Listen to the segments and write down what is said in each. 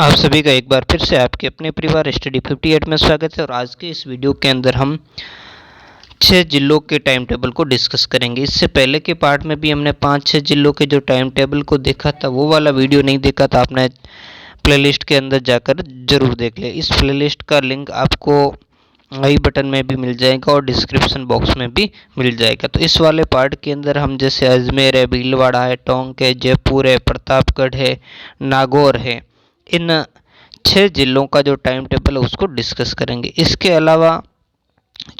आप सभी का एक बार फिर से आपके अपने परिवार स्टडी 58 में स्वागत है। और आज के इस वीडियो के अंदर हम 6 जिलों के टाइम टेबल को डिस्कस करेंगे। इससे पहले के पार्ट में भी हमने 5-6 जिलों के जो टाइम टेबल को देखा था, वो वाला वीडियो नहीं देखा था आपने प्लेलिस्ट के अंदर जाकर जरूर देख ले। इस प्लेलिस्ट का लिंक आपको आई बटन में भी मिल जाएगा और डिस्क्रिप्शन बॉक्स में भी मिल जाएगा। तो इस वाले पार्ट के अंदर हम जैसे अजमेर है, भीलवाड़ा है, टोंक है, जयपुर है, प्रतापगढ़ है, नागौर है, इन 6 जिलों का जो टाइम टेबल है उसको डिस्कस करेंगे। इसके अलावा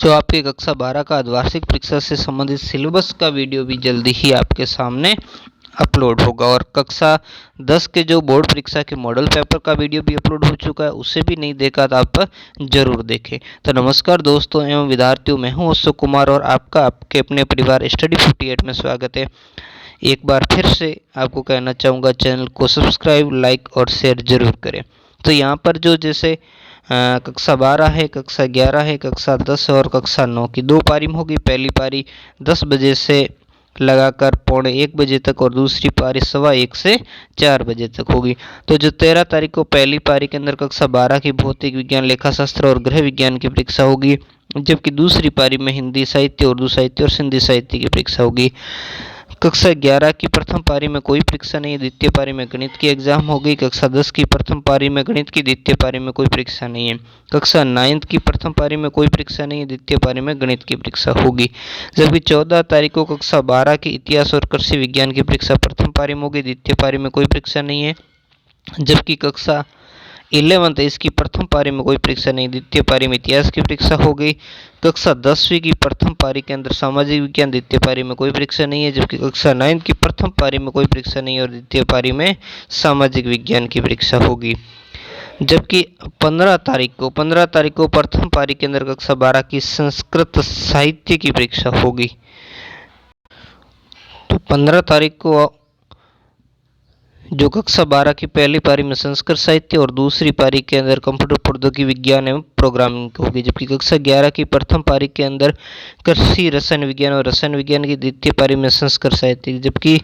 जो आपकी कक्षा 12 का अर्धवार्षिक परीक्षा से संबंधित सिलेबस का वीडियो भी जल्दी ही आपके सामने अपलोड होगा। और कक्षा 10 के जो बोर्ड परीक्षा के मॉडल पेपर का वीडियो भी अपलोड हो चुका है, उसे भी नहीं देखा तो आप जरूर देखें। तो नमस्कार दोस्तों एवं विद्यार्थियों, मैं हूं अशोक कुमार और आपका आपके अपने परिवार स्टडी 58 में स्वागत है। एक बार फिर से आपको कहना चाहूँगा, चैनल को सब्सक्राइब, लाइक और शेयर जरूर करें। तो यहाँ पर जो जैसे कक्षा 12 है, कक्षा 11 है, कक्षा 10 और कक्षा 9 की 2 पारी में होगी। पहली पारी 10 बजे से लगाकर 12:45 बजे तक और दूसरी पारी 1:15 से 4 बजे तक होगी। तो जो 13 तारीख को पहली पारी के अंदर कक्षा 12 की भौतिक विज्ञान, लेखाशास्त्र और गृह विज्ञान की परीक्षा होगी, जबकि दूसरी पारी में हिंदी साहित्य, उर्दू साहित्य और सिंधी साहित्य की परीक्षा होगी। कक्षा 11 की प्रथम पारी में कोई परीक्षा नहीं है, द्वितीय पारी में गणित की एग्जाम होगी। कक्षा 10 की प्रथम पारी में गणित की, द्वितीय पारी में कोई परीक्षा नहीं है। कक्षा 9 की प्रथम पारी में कोई परीक्षा नहीं है, द्वितीय पारी में गणित की परीक्षा होगी। जबकि 14 तारीख को कक्षा 12 की इतिहास और कृषि विज्ञान की परीक्षा प्रथम पारी में होगी, द्वितीय पारी में कोई परीक्षा नहीं है। जबकि कक्षा 11 इसकी प्रथम पारी में कोई परीक्षा नहीं, द्वितीय पारी में इतिहास की परीक्षा हो गई। कक्षा 10वीं की प्रथम पारी के अंदर सामाजिक विज्ञान, द्वितीय पारी में कोई परीक्षा नहीं है। जबकि कक्षा 9 की प्रथम पारी में कोई परीक्षा नहीं है और द्वितीय पारी में सामाजिक विज्ञान की परीक्षा होगी। जबकि 15 तारीख को प्रथम पारी के अंदर कक्षा 12 की संस्कृत साहित्य की परीक्षा होगी। तो 15 तारीख को जो कक्षा 12 की पहली पारी में संस्कृत साहित्य और दूसरी पारी के अंदर कंप्यूटर प्रौद्योगिकी विज्ञान एवं प्रोग्रामिंग होगी। जबकि कक्षा 11 की प्रथम पारी के अंदर कृषि रसायन विज्ञान और रसायन विज्ञान की द्वितीय पारी में संस्कृत साहित्य। जबकि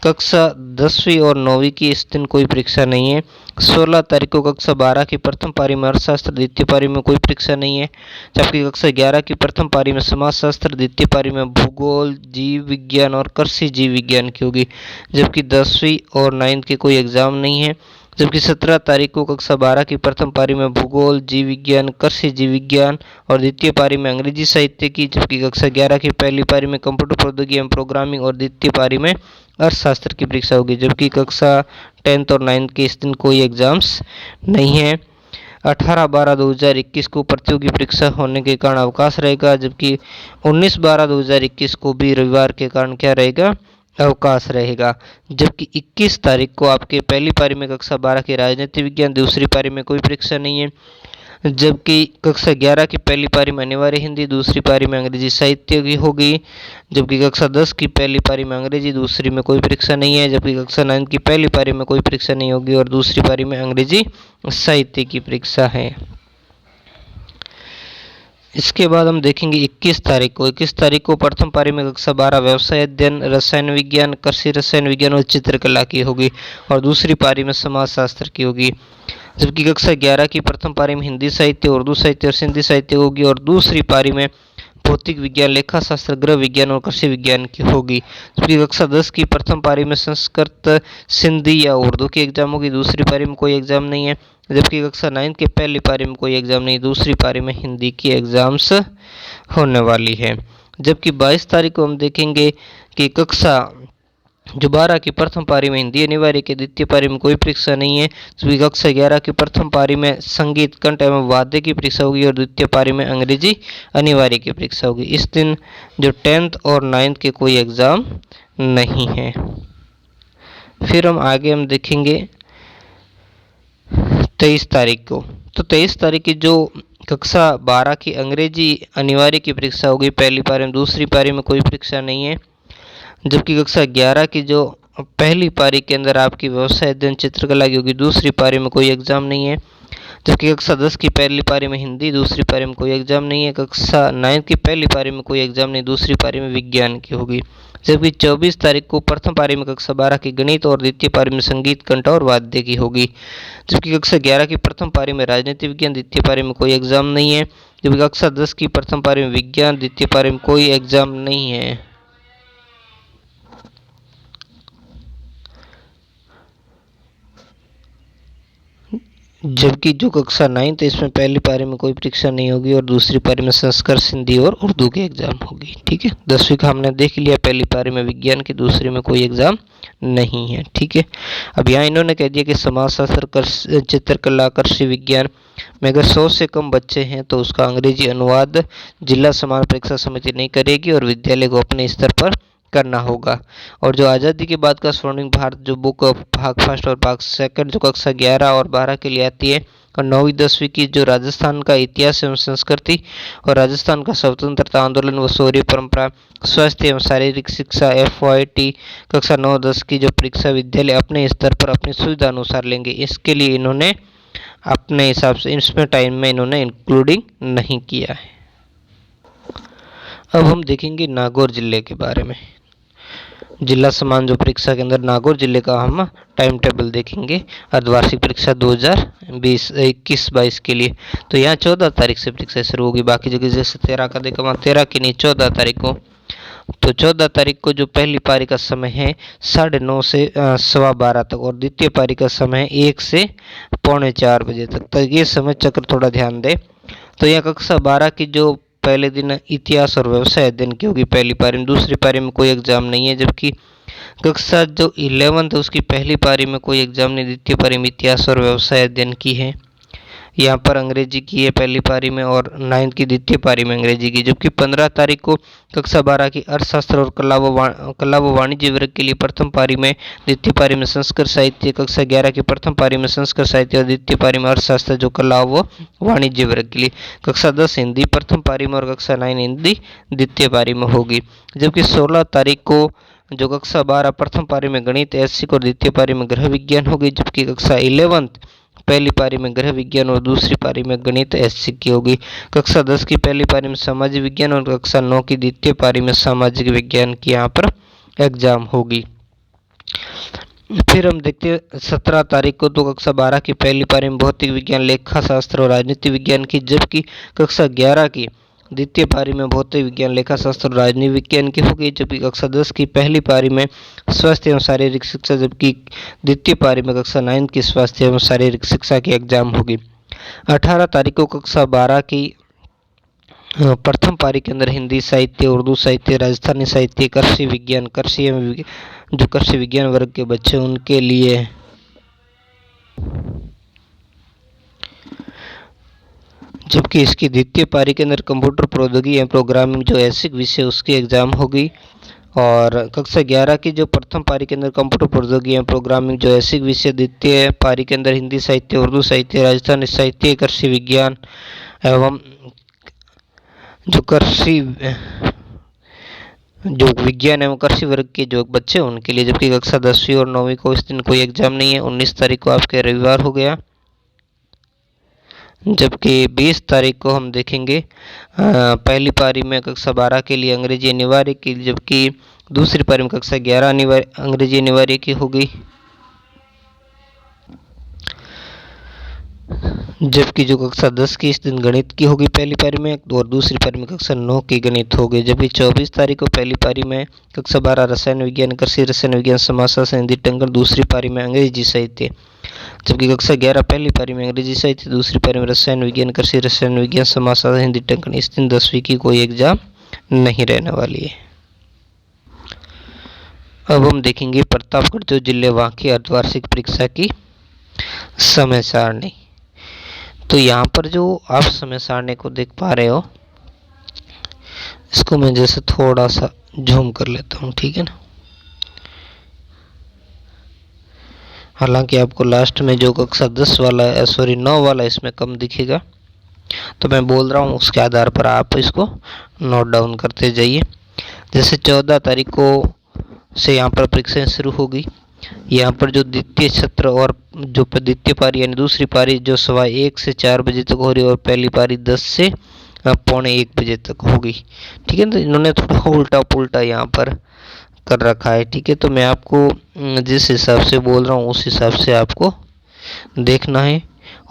कक्षा 10वीं और 9वीं की इस दिन कोई परीक्षा नहीं है। 16 तारीख को कक्षा 12 की प्रथम पारी में अर्थशास्त्र, द्वितीय पारी में कोई परीक्षा नहीं है। जबकि कक्षा 11 की प्रथम पारी में समाजशास्त्र, द्वितीय पारी में भूगोल, जीव विज्ञान और कृषि जीव विज्ञान की होगी। जबकि 10वीं और 9वीं के कोई एग्जाम नहीं है। जबकि 17 तारीख को कक्षा 12 की प्रथम पारी में भूगोल, जीव विज्ञान, कृषि जीव विज्ञान और द्वितीय पारी में अंग्रेजी साहित्य की। जबकि कक्षा 11 की पहली पारी में कंप्यूटर प्रौद्योगिकी एवं प्रोग्रामिंग और द्वितीय पारी में अर्थशास्त्र की परीक्षा होगी। जबकि कक्षा 10th और 9th के इस दिन कोई एग्जाम्स नहीं है। 18/12/2021 को प्रतियोगी परीक्षा होने के कारण अवकाश रहेगा। जबकि 19/12/2021 को भी रविवार के कारण क्या रहेगा, अवकाश रहेगा। जबकि 21 तारीख को आपके पहली पारी में कक्षा 12 की राजनीति विज्ञान, दूसरी पारी में कोई परीक्षा नहीं है। जबकि कक्षा 11 की पहली पारी में अनिवार्य हिंदी, दूसरी पारी में अंग्रेजी साहित्य की होगी। जबकि कक्षा 10 की पहली पारी में अंग्रेजी, दूसरी में कोई परीक्षा नहीं है। जबकि कक्षा 9 की पहली पारी में कोई परीक्षा नहीं होगी और दूसरी पारी में अंग्रेजी साहित्य की परीक्षा है। इसके बाद हम देखेंगे 21 तारीख को प्रथम पारी में कक्षा 12 व्यवसाय अध्ययन, रसायन विज्ञान, कृषि रसायन विज्ञान और चित्रकला की होगी और दूसरी पारी में समाजशास्त्र की होगी। जबकि कक्षा 11 की प्रथम पारी में हिंदी साहित्य, उर्दू साहित्य और सिंधी साहित्य होगी और दूसरी पारी में भौतिक विज्ञान, लेखाशास्त्र, गृह विज्ञान और कृषि विज्ञान की होगी। जबकि कक्षा 10 की प्रथम पारी में संस्कृत, सिंधी या उर्दू की एग्जाम होगी, दूसरी पारी में कोई एग्जाम नहीं है। जबकि कक्षा 9 के पहली पारी में कोई एग्जाम नहीं, दूसरी पारी में हिंदी की एग्जाम्स होने वाली है। जबकि 22 तारीख को हम देखेंगे कि कक्षा जो 12 की प्रथम पारी में हिंदी अनिवार्य के, द्वितीय पारी में कोई परीक्षा नहीं है। जबकि कक्षा 11 की प्रथम पारी में संगीत, कंठ एवं वाद्य की परीक्षा होगी और द्वितीय पारी में अंग्रेजी अनिवार्य की परीक्षा होगी। इस दिन जो 10th और 9th के कोई एग्जाम नहीं है। फिर हम देखेंगे 23 तारीख को। तो 23 तारीख की जो कक्षा 12 की अंग्रेजी अनिवार्य की परीक्षा होगी पहली पारी में, दूसरी पारी में कोई परीक्षा नहीं है। जबकि कक्षा 11 की जो पहली पारी के अंदर आपकी व्यवसाय अध्ययन, चित्रकला की होगी, दूसरी पारी में कोई एग्जाम नहीं है। जबकि कक्षा 10 की पहली पारी में हिंदी, दूसरी पारी में कोई एग्जाम नहीं है। कक्षा 9 की पहली पारी में कोई एग्जाम नहीं, दूसरी पारी में विज्ञान की होगी। जबकि 24 तारीख को प्रथम पारी में कक्षा 12 की गणित और द्वितीय पारी में संगीत, कंठ और वाद्य की होगी। जबकि कक्षा 11 की प्रथम पारी में राजनीति विज्ञान, द्वितीय पारी में कोई एग्जाम नहीं है। जबकि कक्षा 10 की प्रथम पारी में विज्ञान, द्वितीय पारी में कोई एग्जाम नहीं है। जबकि जो कक्षा 9 है इसमें पहली पारी में कोई परीक्षा नहीं होगी और दूसरी पारी में संस्कृत, हिंदी और उर्दू की एग्जाम होगी। ठीक है, 10वीं का हमने देख लिया, पहली पारी में विज्ञान की, दूसरी में कोई एग्जाम नहीं है। ठीक है, अब यहाँ इन्होंने कह दिया कि समाजशास्त्र, चित्रकला, कृषि विज्ञान में अगर 100 से कम बच्चे हैं तो उसका अंग्रेजी अनुवाद जिला समान परीक्षा समिति नहीं करेगी और विद्यालय को अपने स्तर पर करना होगा। और जो आज़ादी के बाद का स्वर्णिम भारत जो बुक भाग फर्स्ट और भाग सेकंड जो कक्षा 11 और 12 के लिए आती है, और 9वीं 10वीं की जो राजस्थान का इतिहास एवं संस्कृति और राजस्थान का स्वतंत्रता आंदोलन व शौर्य परंपरा, स्वास्थ्य एवं शारीरिक शिक्षा FYT कक्षा 9-10 की जो परीक्षा विद्यालय अपने स्तर पर अपनी सुविधा अनुसार लेंगे। इसके लिए इन्होंने अपने हिसाब से इसमें टाइम में इन्होंने इंक्लूडिंग नहीं किया है। अब हम देखेंगे नागौर जिले के बारे में। जिला समान जो परीक्षा के अंदर नागौर जिले का हम टाइम टेबल देखेंगे अर्धवार्षिक परीक्षा 2021-22 के लिए। तो यहाँ 14 तारीख से परीक्षा शुरू होगी। बाकी जगह जैसे 13 का देखा, वहाँ 13 की नहीं 14 तारीख को। तो 14 तारीख को जो पहली पारी का समय है 9:30 से 12:15 तक और द्वितीय पारी का समय 1 से 3:45 बजे तक। तो ये समय चक्र थोड़ा ध्यान दें। तो यह कक्षा 12 की जो पहले दिन इतिहास और व्यवसाय अध्ययन की होगी पहली पारी में, दूसरी पारी में कोई एग्जाम नहीं है। जबकि कक्षा जो 11th है उसकी पहली पारी में कोई एग्जाम नहीं, द्वितीय पारी में इतिहास और व्यवसाय अध्ययन की है। यहाँ पर अंग्रेजी की है पहली पारी में और 9th की द्वितीय पारी में अंग्रेजी की। जबकि 15 तारीख को कक्षा 12 की अर्थशास्त्र और कला व वाणिज्य वर्ग के लिए प्रथम पारी में, द्वितीय पारी में संस्कृत साहित्य, कक्षा 11 की प्रथम पारी में संस्कृत साहित्य और द्वितीय पारी में अर्थशास्त्र जो कला व वाणिज्य वर्ग के लिए, कक्षा 10 हिंदी प्रथम पारी में और कक्षा 9 हिंदी द्वितीय पारी में होगी। जबकि 16 तारीख को जो कक्षा 12 प्रथम पारी में गणित ऐच्छिक और द्वितीय पारी में गृह विज्ञान होगी। जबकि कक्षा 11th पहली पारी में गृह विज्ञान और दूसरी पारी में गणित ऐच्छिक की होगी। कक्षा 10 की पहली पारी में सामाजिक विज्ञान और कक्षा 9 की द्वितीय पारी में सामाजिक विज्ञान की यहाँ पर एग्जाम होगी। फिर हम देखते हैं 17 तारीख को तो कक्षा 12 की पहली पारी में भौतिक विज्ञान, लेखा शास्त्र और राजनीति विज्ञान की। जबकि कक्षा 11 की द्वितीय पारी में भौतिक विज्ञान, लेखा शास्त्र और राजनीति विज्ञान की होगी। जबकि कक्षा 10 की पहली पारी में स्वास्थ्य एवं शारीरिक शिक्षा, जबकि द्वितीय पारी में कक्षा 9 की स्वास्थ्य एवं शारीरिक शिक्षा की एग्जाम होगी। 18 तारीख को कक्षा 12 की प्रथम पारी के अंदर हिंदी साहित्य, उर्दू साहित्य, राजस्थानी साहित्य, कृषि विज्ञान, जो कृषि विज्ञान वर्ग के बच्चे उनके लिए जबकि इसकी द्वितीय पारी के अंदर कंप्यूटर प्रौद्योगिकी एवं प्रोग्रामिंग जो ऐच्छिक विषय उसकी एग्जाम होगी। और कक्षा 11 की जो प्रथम पारी के अंदर कंप्यूटर प्रौद्योगिकी एवं प्रोग्रामिंग जो ऐच्छिक विषय, द्वितीय पारी के अंदर हिंदी साहित्य, उर्दू साहित्य, राजस्थानी साहित्य, कृषि विज्ञान एवं जो विज्ञान एवं कृषि वर्ग के जो बच्चे उनके लिए। जबकि कक्षा 10वीं और 9वीं को इस दिन कोई एग्जाम नहीं है। 19 तारीख को आपके रविवार हो गया। जबकि 20 तारीख को हम देखेंगे पहली पारी में कक्षा 12 के लिए अंग्रेजी अनिवार्य की, जबकि दूसरी पारी में कक्षा 11 अंग्रेजी अनिवार्य की होगी। जबकि जो कक्षा 10 की इस दिन गणित की होगी पहली पारी में और दूसरी पारी में कक्षा 9 की गणित होगी। जबकि 24 तारीख को पहली पारी में कक्षा 12 रसायन विज्ञान, कृषि रसायन विज्ञान, समाजशास्त्र, हिंदी, टंकण, दूसरी पारी में अंग्रेजी साहित्य। जबकि कक्षा 11 पहली पारी में अंग्रेजी साहित्य, दूसरी पारी में रसायन विज्ञान, कृषि रसायन विज्ञान, समाजशास्त्र, हिंदी, टंकण। इस दिन 10वीं की कोई एग्जाम नहीं रहने वाली है। अब हम देखेंगे प्रतापगढ़ जो जिले वहाँ की अर्धवार्षिक परीक्षा की समय सारणी। तो यहाँ पर जो आप समय सारणी को देख पा रहे हो, इसको मैं जैसे थोड़ा सा जूम कर लेता हूँ, ठीक है ना। हालांकि आपको लास्ट में जो कक्षा 10 वाला 9 वाला इसमें कम दिखेगा, तो मैं बोल रहा हूँ उसके आधार पर आप इसको नोट डाउन करते जाइए। जैसे 14 तारीख को से यहाँ पर परीक्षाएं शुरू होगी। यहाँ पर जो द्वितीय सत्र और जो द्वितीय पारी यानी दूसरी पारी जो 1:15 से 4 बजे तक हो रही है और पहली पारी 10 से 12:45 तक होगी। ठीक है, तो इन्होंने थोड़ा उल्टा पुल्टा यहाँ पर कर रखा है। ठीक है, तो मैं आपको जिस हिसाब से बोल रहा हूँ उस हिसाब से आपको देखना है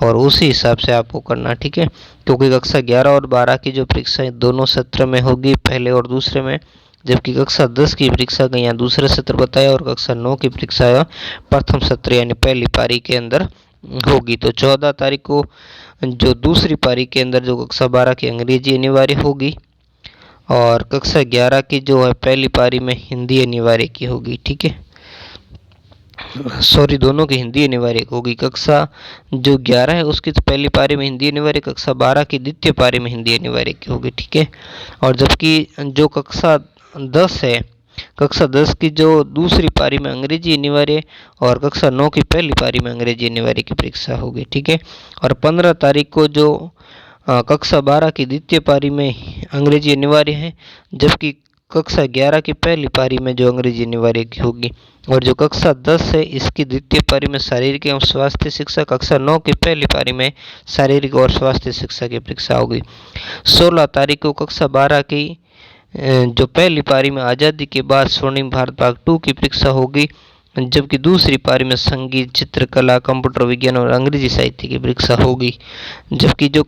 और उसी हिसाब से आपको करना। ठीक है, क्योंकि कक्षा 11 और 12 की जो परीक्षाएं दोनों सत्र में होगी, पहले और दूसरे में, जबकि कक्षा 10 की परीक्षा का यहाँ दूसरा सत्र बताया और कक्षा 9 की परीक्षा प्रथम सत्र यानी पहली पारी के अंदर होगी। तो 14 तारीख को जो दूसरी पारी के अंदर जो कक्षा 12 की अंग्रेजी अनिवार्य होगी और कक्षा 11 की जो है पहली पारी में हिंदी अनिवार्य की होगी। ठीक है, सॉरी, दोनों की हिंदी अनिवार्य होगी। कक्षा जो 11 है उसकी तो पहली पारी में हिंदी अनिवार्य, कक्षा 12 की द्वितीय पारी में हिंदी अनिवार्य की होगी। ठीक है, और जबकि जो कक्षा 10 है, कक्षा 10 की जो दूसरी पारी में अंग्रेजी अनिवार्य और कक्षा 9 की पहली पारी में अंग्रेजी अनिवार्य की परीक्षा होगी। ठीक है, और 15 तारीख को जो कक्षा 12 की द्वितीय पारी में अंग्रेजी अनिवार्य है, जबकि कक्षा 11 की पहली पारी में जो अंग्रेजी अनिवार्य की होगी। और जो कक्षा 10 है इसकी द्वितीय पारी में शारीरिक एवं स्वास्थ्य शिक्षा, कक्षा 9 की पहली पारी में शारीरिक और स्वास्थ्य शिक्षा की परीक्षा होगी। 16 तारीख को कक्षा 12 की जो पहली पारी में आज़ादी के बाद स्वर्णिम भारत भाग 2 की परीक्षा होगी, जबकि दूसरी पारी में संगीत, चित्रकला, कंप्यूटर विज्ञान और अंग्रेजी साहित्य की परीक्षा होगी। जबकि जो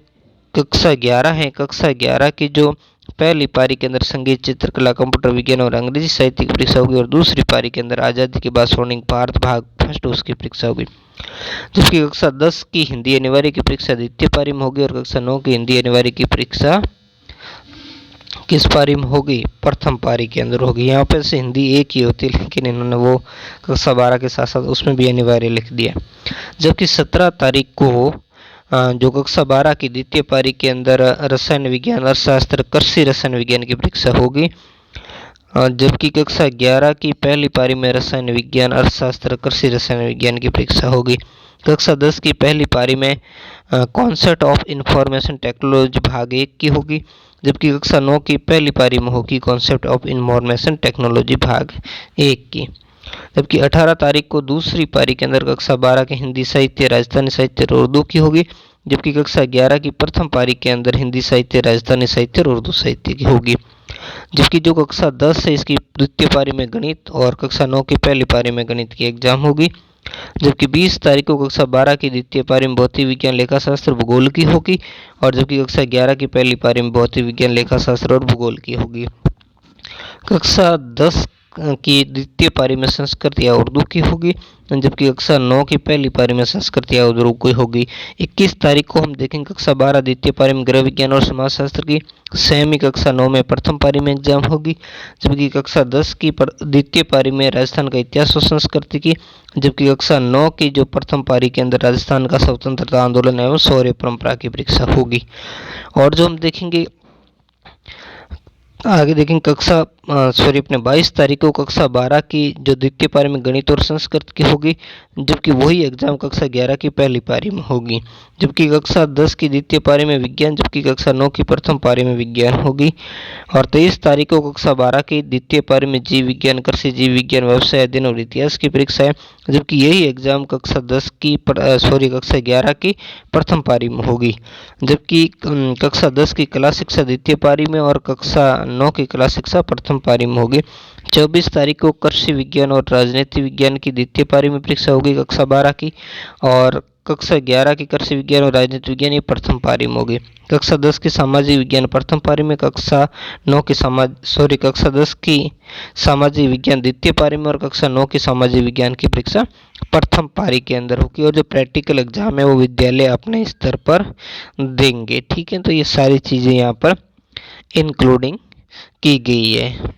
कक्षा 11 है, कक्षा 11 की जो पहली पारी के अंदर संगीत, चित्रकला, कंप्यूटर विज्ञान और अंग्रेजी साहित्य की परीक्षा होगी और दूसरी पारी के अंदर आज़ादी के बाद स्वर्णिम भारत भाग फर्स्ट उसकी परीक्षा होगी। जबकि कक्षा 10 की हिंदी अनिवार्य की परीक्षा द्वितीय पारी में होगी और कक्षा 9 की हिंदी अनिवार्य की परीक्षा किस पारी में होगी? प्रथम पारी के अंदर होगी। यहाँ पे से हिंदी एक ही होती है, लेकिन इन्होंने वो कक्षा 12 के साथ साथ उसमें भी अनिवार्य लिख दिया। जबकि 17 तारीख को जो कक्षा 12 की द्वितीय पारी के अंदर रसायन विज्ञान, अर्थशास्त्र, कृषि रसायन विज्ञान की परीक्षा होगी, जबकि कक्षा 11 की पहली पारी में रसायन विज्ञान, अर्थशास्त्र, कृषि रसायन विज्ञान की परीक्षा होगी। कक्षा 10 की पहली पारी में कॉन्सेप्ट ऑफ इंफॉर्मेशन टेक्नोलॉजी भाग 1 की होगी, जबकि कक्षा 9 की पहली पारी में होगी कॉन्सेप्ट ऑफ इंफॉर्मेशन टेक्नोलॉजी भाग 1 की। जबकि 18 तारीख को दूसरी पारी के अंदर कक्षा 12 के हिंदी साहित्य, राजस्थानी साहित्य और उर्दू की होगी, जबकि कक्षा 11 की प्रथम पारी के अंदर हिंदी साहित्य, राजस्थानी साहित्य और उर्दू साहित्य की होगी। जबकि जो कक्षा 10 है इसकी द्वितीय पारी में गणित और कक्षा 9 की पहली पारी में गणित की एग्जाम होगी। जबकि 20 तारीख को कक्षा 12 की द्वितीय पारी में भौतिक विज्ञान, लेखा शास्त्र, भूगोल की होगी और जबकि कक्षा 11 की पहली पारी में भौतिक विज्ञान, लेखा शास्त्र और भूगोल की होगी। कक्षा 10 की द्वितीय पारी में संस्कृत या उर्दू की होगी, जबकि कक्षा 9 की पहली पारी में संस्कृत या उर्दू की होगी। 21 तारीख को हम देखेंगे कक्षा 12 द्वितीय पारी में गृह विज्ञान और समाजशास्त्र की, सेम ही कक्षा 9 में प्रथम पारी में एग्जाम होगी, जबकि कक्षा 10 की द्वितीय पारी में राजस्थान का इतिहास और संस्कृति की, जबकि कक्षा 9 की जो प्रथम पारी के अंदर राजस्थान का स्वतंत्रता आंदोलन एवं शौर्य परंपरा की परीक्षा होगी। और जो हम देखेंगे आगे देखेंगे कक्षा अपने 22 तारीख को कक्षा 12 की जो द्वितीय पारी में गणित और संस्कृत की होगी, जबकि वही एग्जाम कक्षा 11 की पहली पारी में होगी। जबकि कक्षा 10 की द्वितीय पारी में विज्ञान, जबकि कक्षा 9 की प्रथम पारी में विज्ञान होगी। और 23 तारीख को कक्षा 12 की द्वितीय पारी में जीव विज्ञान, कृषि, जीव विज्ञान, व्यवसाय अध्ययन और इतिहास की परीक्षा है, जबकि यही एग्जाम कक्षा 11 की प्रथम पारी में होगी। जबकि कक्षा 10 की कला शिक्षा द्वितीय पारी में और कक्षा 9 की कला शिक्षा प्रथम पारी में होगी। 24 तारीख को कृषि विज्ञान और राजनीति विज्ञान की द्वितीय पारी में परीक्षा होगी कक्षा 12 की, और कक्षा 11 की कृषि विज्ञान और राजनीति विज्ञान ये प्रथम पारी में होगी। कक्षा 10 की सामाजिक विज्ञान प्रथम पारी में, कक्षा 10 की सामाजिक विज्ञान द्वितीय पारी में और कक्षा 9 की सामाजिक विज्ञान की परीक्षा प्रथम पारी के अंदर होगी। और जो प्रैक्टिकल एग्जाम है वो विद्यालय अपने स्तर पर देंगे। ठीक है, तो ये सारी चीज़ें यहाँ पर इंक्लूडिंग की गई है।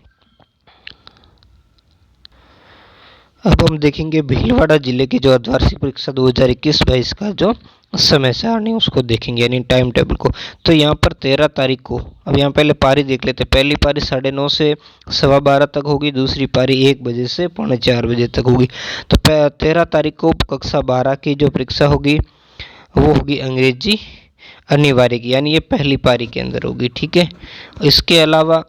अब हम देखेंगे भीलवाड़ा जिले की जो अर्धवार्षिक परीक्षा 2021-22 का जो समय सारणी उसको देखेंगे, यानी टाइम टेबल को। तो यहाँ पर 13 तारीख को, अब यहाँ पहले पारी देख लेते। पहली पारी 9:30 से 12:15 तक होगी, दूसरी पारी 1 बजे से 3:45 बजे तक होगी। तो 13 तारीख को कक्षा 12 की जो परीक्षा होगी वो होगी अंग्रेजी अनिवार्य की, यानी ये पहली पारी के अंदर होगी। ठीक है, इसके अलावा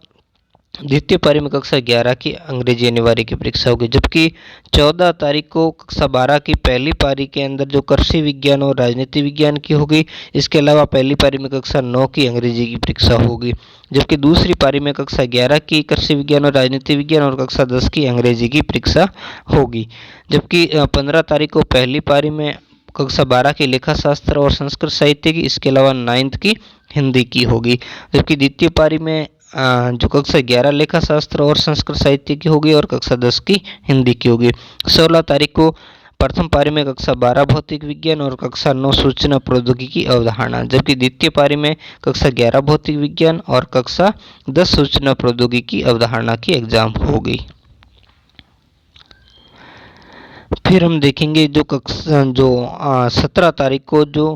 द्वितीय पारी में कक्षा 11 की अंग्रेजी अनिवार्य की परीक्षा होगी, जबकि 14 तारीख को कक्षा 12 की पहली पारी के अंदर जो कृषि विज्ञान और राजनीति विज्ञान की होगी। इसके अलावा पहली पारी में कक्षा 9 की अंग्रेजी की परीक्षा होगी, जबकि दूसरी पारी में कक्षा 11 की कृषि विज्ञान और राजनीति विज्ञान और कक्षा 10 की अंग्रेजी की परीक्षा होगी। जबकि 15 तारीख को पहली पारी में कक्षा 12 की लेखा शास्त्र और संस्कृत साहित्य की, इसके अलावा 9th की हिंदी की होगी। जबकि द्वितीय पारी में जो कक्षा 11 लेखा शास्त्र और संस्कृत साहित्य की होगी और कक्षा 10 की हिंदी की होगी। 16 तारीख को प्रथम पारी में कक्षा 12 भौतिक विज्ञान और कक्षा 9 सूचना प्रौद्योगिकी अवधारणा, जबकि द्वितीय पारी में कक्षा 11 भौतिक विज्ञान और कक्षा 10 सूचना प्रौद्योगिकी अवधारणा की एग्जाम होगी। फिर हम देखेंगे जो 17 तारीख को जो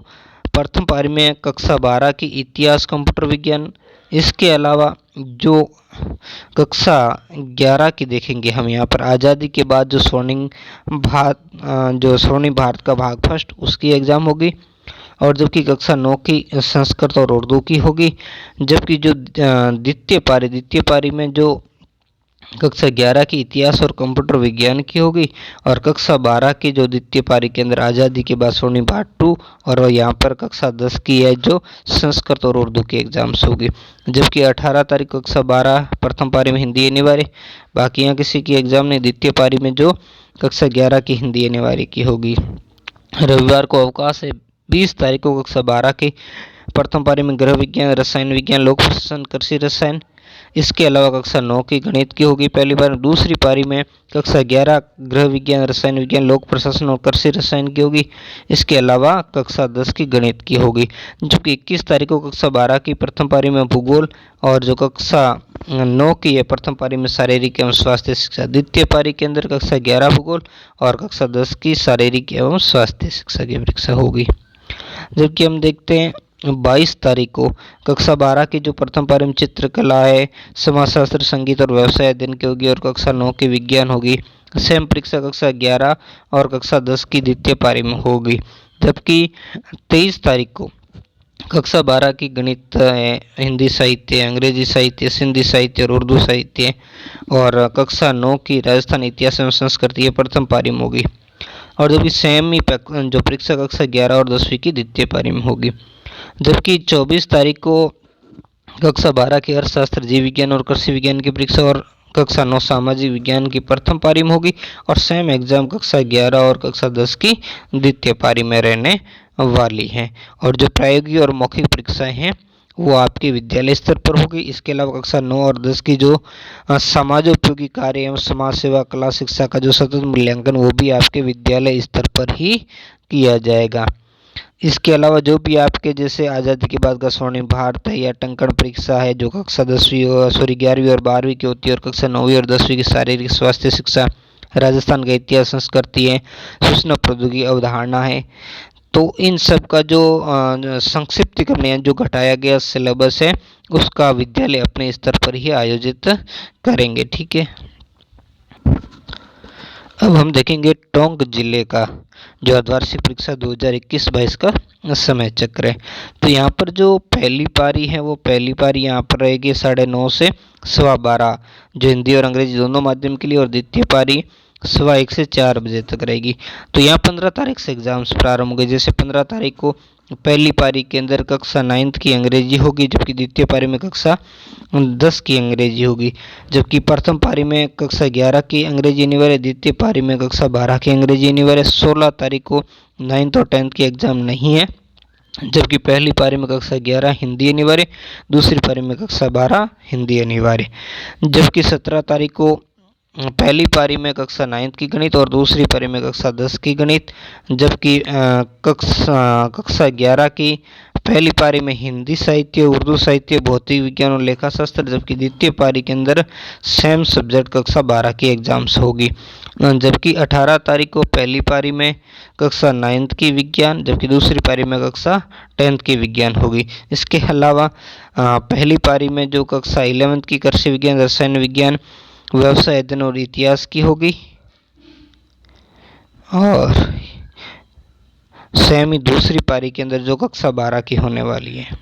प्रथम पारी में कक्षा 12 की इतिहास कंप्यूटर विज्ञान, इसके अलावा जो कक्षा 11 की देखेंगे हम यहाँ पर आज़ादी के बाद जो स्वर्णिम भारत का भाग फर्स्ट उसकी एग्ज़ाम होगी। और जबकि कक्षा 9 की संस्कृत और उर्दू की होगी। जबकि जो द्वितीय पारी में जो कक्षा 11 की इतिहास और कंप्यूटर विज्ञान की होगी और कक्षा 12 की जो द्वितीय पारी के अंदर आज़ादी के बाद स्वर्णिम भारत 2 और यहाँ पर कक्षा 10 की है जो संस्कृत और उर्दू की एग्जाम्स होगी। जबकि 18 तारीख कक्षा 12 प्रथम पारी में हिंदी अनिवार्य, बाकी यहाँ किसी की एग्जाम नहीं। द्वितीय पारी में जो कक्षा 11 की हिंदी अनिवार्य की होगी। रविवार को अवकाश है। 20 तारीख को कक्षा 12 की प्रथम पारी में गृह विज्ञान, रसायन विज्ञान, लोक प्रशासन, कृषि रसायन, इसके अलावा कक्षा 9 की गणित की होगी पहली बार। दूसरी पारी में कक्षा 11 गृह विज्ञान, रसायन विज्ञान, लोक प्रशासन और कृषि रसायन की होगी। इसके अलावा कक्षा 10 की गणित की होगी। जबकि 21 तारीख को कक्षा 12 की प्रथम पारी में भूगोल और जो कक्षा 9 की है प्रथम पारी में शारीरिक एवं स्वास्थ्य शिक्षा। द्वितीय पारी के अंदर कक्षा 11 भूगोल और कक्षा 10 की शारीरिक एवं स्वास्थ्य शिक्षा की परीक्षा होगी। जबकि हम देखते हैं 22 तारीख को कक्षा 12 की जो प्रथम पारी में चित्रकला है, समाजशास्त्र, संगीत और व्यवसाय अध्ययन की होगी और कक्षा 9 की विज्ञान होगी। सेम परीक्षा कक्षा 11 और कक्षा 10 की द्वितीय पारी में होगी। जबकि 23 तारीख को कक्षा 12 की गणित है, हिंदी साहित्य, अंग्रेजी साहित्य, सिंधी साहित्य और उर्दू साहित्य और कक्षा 9 की राजस्थान इतिहास एवं संस्कृति प्रथम पारी में होगी। और जबकि सेम ही जो परीक्षा कक्षा 11 और 10वीं की द्वितीय पारी में होगी। जबकि 24 तारीख को कक्षा 12 की अर्थशास्त्र, जीव विज्ञान और कृषि विज्ञान की परीक्षा और कक्षा 9 सामाजिक विज्ञान की प्रथम पारी में होगी। और सेम एग्जाम कक्षा 11 और कक्षा 10 की द्वितीय पारी में रहने वाली हैं। और जो प्रायोगिक और मौखिक परीक्षाएं हैं वो आपके विद्यालय स्तर पर होगी। इसके अलावा कक्षा 9 और 10 की जो समाजोपयोगी कार्य एवं समाज सेवा, कला, शिक्षा का जो सतत मूल्यांकन वो भी आपके विद्यालय स्तर पर ही किया जाएगा। इसके अलावा जो भी आपके जैसे आज़ादी के बाद का स्वर्णिम भारत है या टंकण परीक्षा है जो कक्षा 11वीं और 12वीं की होती है और कक्षा 9वीं और 10वीं की शारीरिक स्वास्थ्य शिक्षा, राजस्थान का इतिहास, संस्कृति है, सूचना प्रौद्योगिकी अवधारणा है, तो इन सब का जो संक्षिप्तीकरण है, जो घटाया गया सिलेबस है उसका विद्यालय अपने स्तर पर ही आयोजित करेंगे। ठीक है। अब हम देखेंगे टोंक जिले का जो अर्धवार्षिक परीक्षा 2021-22 का समय चक्र है। तो यहाँ पर जो पहली पारी है वो पहली पारी यहाँ पर रहेगी 9:30 से 12:15 जो हिंदी और अंग्रेजी दोनों माध्यम के लिए, और द्वितीय पारी 1:15 से 4 बजे तक रहेगी। तो यहाँ 15 तारीख से एग्जाम्स प्रारंभ हो गए। जैसे 15 तारीख को पहली पारी के अंदर कक्षा 9th की अंग्रेजी होगी, जबकि द्वितीय पारी में कक्षा 10 की अंग्रेजी होगी। जबकि प्रथम पारी में कक्षा 11 की अंग्रेजी अनिवार्य, द्वितीय पारी में कक्षा 12 की अंग्रेजी अनिवार्य। 16 तारीख को 9th और 10th की एग्जाम नहीं है, जबकि पहली पारी में कक्षा 11 हिंदी अनिवार्य, दूसरी पारी में कक्षा 12 हिंदी अनिवार्य। जबकि 17 तारीख को पहली पारी में कक्षा 9th की गणित और दूसरी पारी में कक्षा 10 की गणित। जबकि कक्षा 11 की पहली पारी में हिंदी साहित्य, उर्दू साहित्य, भौतिक विज्ञान और लेखा शास्त्र, जबकि द्वितीय पारी के अंदर सेम सब्जेक्ट कक्षा 12 की एग्जाम्स होगी। जबकि 18 तारीख को पहली पारी में कक्षा 9th की विज्ञान, जबकि दूसरी पारी में कक्षा 10th की विज्ञान होगी। इसके अलावा पहली पारी में जो कक्षा 11th की कृषि विज्ञान, रसायन विज्ञान, व्यवसाय अध्ययन और इतिहास की होगी। और सेम ही दूसरी पारी के अंदर जो कक्षा 12 की होने वाली है।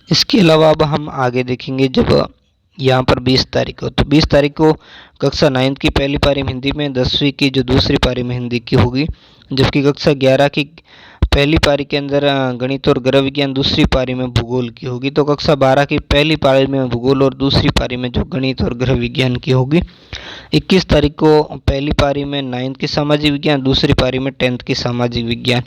इसके अलावा अब हम आगे देखेंगे जब यहाँ पर 20 तारीख को, तो 20 तारीख को कक्षा 9 की पहली पारी में हिंदी में, 10वीं की जो दूसरी पारी में हिंदी की होगी, जबकि कक्षा 11 की पहली पारी के अंदर गणित और गृह विज्ञान, दूसरी पारी में भूगोल की होगी। तो कक्षा 12 की पहली पारी में भूगोल और दूसरी पारी में जो गणित और गृह विज्ञान की होगी। 21 तारीख को पहली पारी में 9th की सामाजिक विज्ञान, दूसरी पारी में 10th की सामाजिक विज्ञान,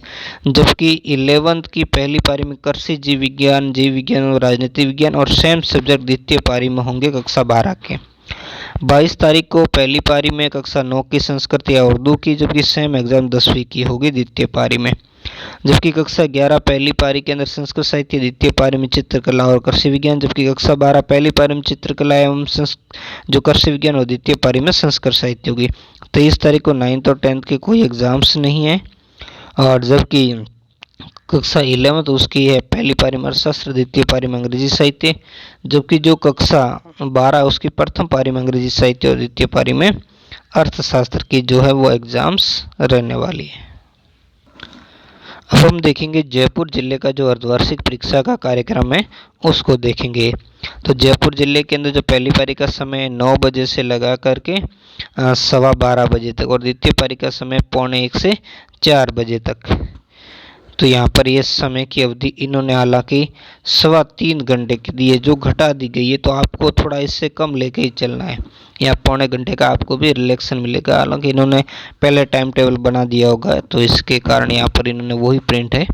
जबकि 11th की पहली पारी में कृषि, जीव विज्ञान और राजनीति विज्ञान और सेम सब्जेक्ट द्वितीय पारी में होंगे कक्षा 12 के। 22 तारीख को पहली पारी में कक्षा 9 की संस्कृत या उर्दू की, जबकि सेम एग्जाम 10वीं की होगी द्वितीय पारी में। जबकि कक्षा 11 पहली पारी के अंदर संस्कृत साहित्य, द्वितीय पारी में चित्रकला और कृषि विज्ञान, जबकि कक्षा 12 पहली पारी में चित्रकला एवं जो कृषि विज्ञान और द्वितीय पारी में संस्कृत साहित्य होगी। 23 तारीख को 9th और 10th के कोई एग्जाम्स नहीं है, और जबकि कक्षा 11 उसकी है पहली पारी में अर्थशास्त्र, द्वितीय पारी में अंग्रेजी साहित्य, जबकि जो कक्षा 12 उसकी प्रथम पारी में अंग्रेजी साहित्य और द्वितीय पारी में अर्थशास्त्र की जो है वो एग्जाम्स रहने वाली है। अब हम देखेंगे जयपुर जिले का जो अर्धवार्षिक परीक्षा का कार्यक्रम है उसको देखेंगे। तो जयपुर जिले के अंदर जो पहली पारी का समय 9 बजे से लगा करके 12:15 बजे तक, और द्वितीय पारी का समय 1:45 से 4 बजे तक। तो यहाँ पर ये समय की अवधि इन्होंने हालांकि 3.25 घंटे की दी है, जो घटा दी गई है, तो आपको थोड़ा इससे कम लेके ही चलना है। या 1.25 घंटे का आपको भी रिलैक्सन मिलेगा, हालांकि इन्होंने पहले टाइम टेबल बना दिया होगा, तो इसके कारण यहाँ पर इन्होंने वही प्रिंट है।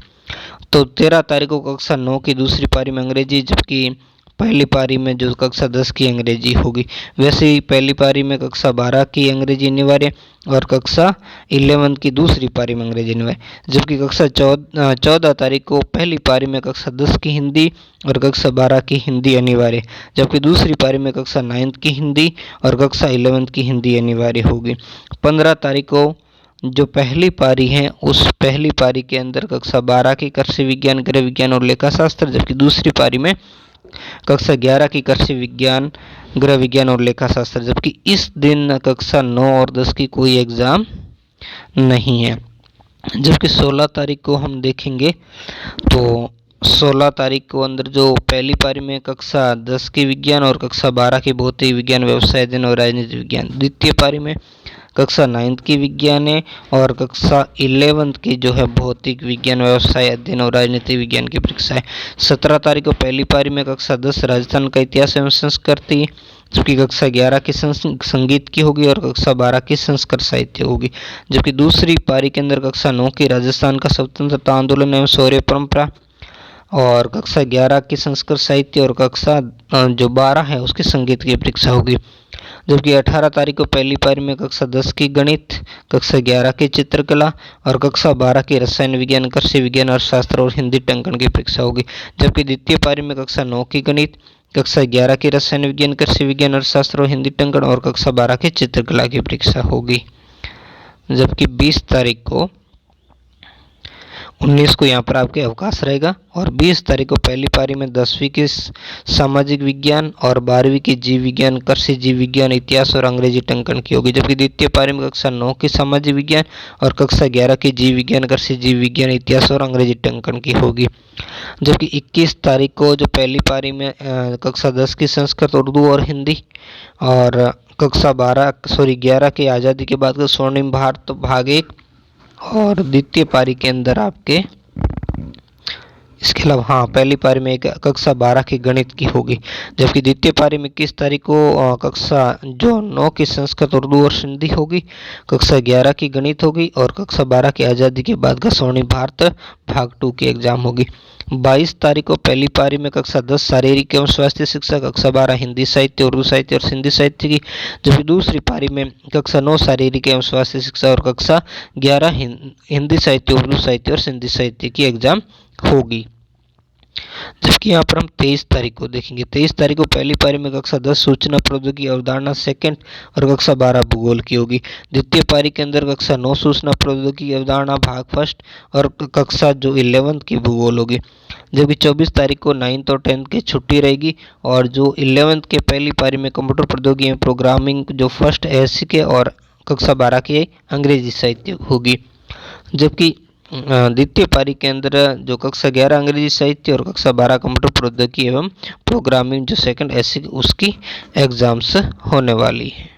तो 13 तारीख को कक्षा 9 की दूसरी पारी में अंग्रेजी, जबकि पहली पारी में जो कक्षा 10 की अंग्रेजी होगी। वैसे ही पहली पारी में कक्षा 12 की अंग्रेजी अनिवार्य और कक्षा 11 की दूसरी पारी में अंग्रेजी अनिवार्य, जबकि कक्षा 14 तारीख को पहली पारी में कक्षा 10 की हिंदी और कक्षा 12 की हिंदी अनिवार्य, जबकि दूसरी पारी में कक्षा 9 की हिंदी और कक्षा 11 की हिंदी अनिवार्य होगी। 15 तारीख को जो पहली पारी है उस पहली पारी के अंदर कक्षा 12 की कृषि विज्ञान, गृह विज्ञान और लेखा शास्त्र, जबकि दूसरी पारी में कक्षा 11 की कृषि विज्ञान, गृह विज्ञान और लेखा शास्त्र, जबकि इस दिन कक्षा 9 और 10 की कोई एग्ज़ाम नहीं है। जबकि 16 तारीख को हम देखेंगे तो 16 तारीख को अंदर जो पहली पारी में कक्षा 10 की विज्ञान और कक्षा 12 की भौतिक विज्ञान, व्यवसाय अध्ययन और राजनीति विज्ञान, द्वितीय पारी में कक्षा 9 की विज्ञान है और कक्षा 11 की जो है भौतिक विज्ञान, व्यवसाय अध्ययन और राजनीति विज्ञान की परीक्षा है। 17 तारीख को पहली पारी में कक्षा 10 राजस्थान का इतिहास एवं संस्कृति, जबकि कक्षा 11 की संगीत की होगी और कक्षा 12 की संस्कृत साहित्य होगी। जबकि दूसरी पारी के अंदर कक्षा 9 की राजस्थान का स्वतंत्रता आंदोलन एवं शौर्य परंपरा और कक्षा 11 की संस्कृत साहित्य और कक्षा जो 12 है उसकी संगीत की परीक्षा होगी। जबकि 18 तारीख को पहली पारी में कक्षा 10 की गणित, कक्षा 11 की चित्रकला और कक्षा 12 की रसायन विज्ञान, कृषि विज्ञान, अर्थशास्त्र और हिंदी टंकण की परीक्षा होगी। जबकि द्वितीय पारी में कक्षा 9 की गणित, कक्षा 11 की रसायन विज्ञान, कृषि विज्ञान, अर्थशास्त्र और हिंदी टंकण और कक्षा 12 की चित्रकला की परीक्षा होगी। जबकि 20 तारीख को 19 को यहाँ पर आपके अवकाश रहेगा और 20 तारीख को पहली पारी में 10वीं की सामाजिक विज्ञान और 12वीं की जीव विज्ञान, कृषि जीव विज्ञान, इतिहास और अंग्रेजी टंकण की होगी। जबकि द्वितीय पारी में कक्षा 9 की सामाजिक विज्ञान और कक्षा 11 की जीव विज्ञान, कृषि जीव विज्ञान, इतिहास और अंग्रेजी टंकण की होगी। जबकि 21 तारीख को जो पहली पारी में कक्षा 10 की संस्कृत, उर्दू और हिंदी और कक्षा 11 की आज़ादी के बाद का स्वर्णिम भारत भाग 1 और द्वितीय पारी के अंदर आपके इसके अलावा पहली पारी में एक कक्षा 12 की गणित की होगी। जबकि द्वितीय पारी में 21 तारीख को कक्षा जो 9 की संस्कृत, उर्दू और हिंदी होगी, कक्षा 11 की गणित होगी और कक्षा 12 की आज़ादी के बाद का स्वर्णिम भारत भाग 2 की एग्जाम होगी। 22 तारीख को पहली पारी में कक्षा 10 शारीरिक एवं स्वास्थ्य शिक्षा, कक्षा 12 हिंदी साहित्य, उर्दू साहित्य और सिंधी साहित्य की, जबकि दूसरी पारी में कक्षा 9 शारीरिक एवं स्वास्थ्य शिक्षा और कक्षा 11 हिंदी साहित्य, उर्दू साहित्य और सिंधी साहित्य की एग्जाम होगी। जबकि यहाँ पर हम 23 तारीख को देखेंगे। 23 तारीख को पहली पारी में कक्षा 10 सूचना प्रौद्योगिकी अवधारणा सेकंड और कक्षा 12 भूगोल की होगी। द्वितीय पारी के अंदर कक्षा 9 सूचना प्रौद्योगिकी अवधारणा भाग फर्स्ट और कक्षा जो 11th की भूगोल होगी। जबकि 24 तारीख को 9th और 10th की छुट्टी रहेगी और जो 11th के पहली पारी में कंप्यूटर प्रौद्योगिकी में प्रोग्रामिंग जो फर्स्ट एससी के और कक्षा 12 की अंग्रेजी साहित्य होगी। जबकि द्वितीय पारी के अंदर जो कक्षा 11 अंग्रेजी साहित्य और कक्षा 12 कंप्यूटर प्रौद्योगिकी एवं प्रोग्रामिंग जो सेकंड ऐसी उसकी एग्ज़ाम्स होने वाली है।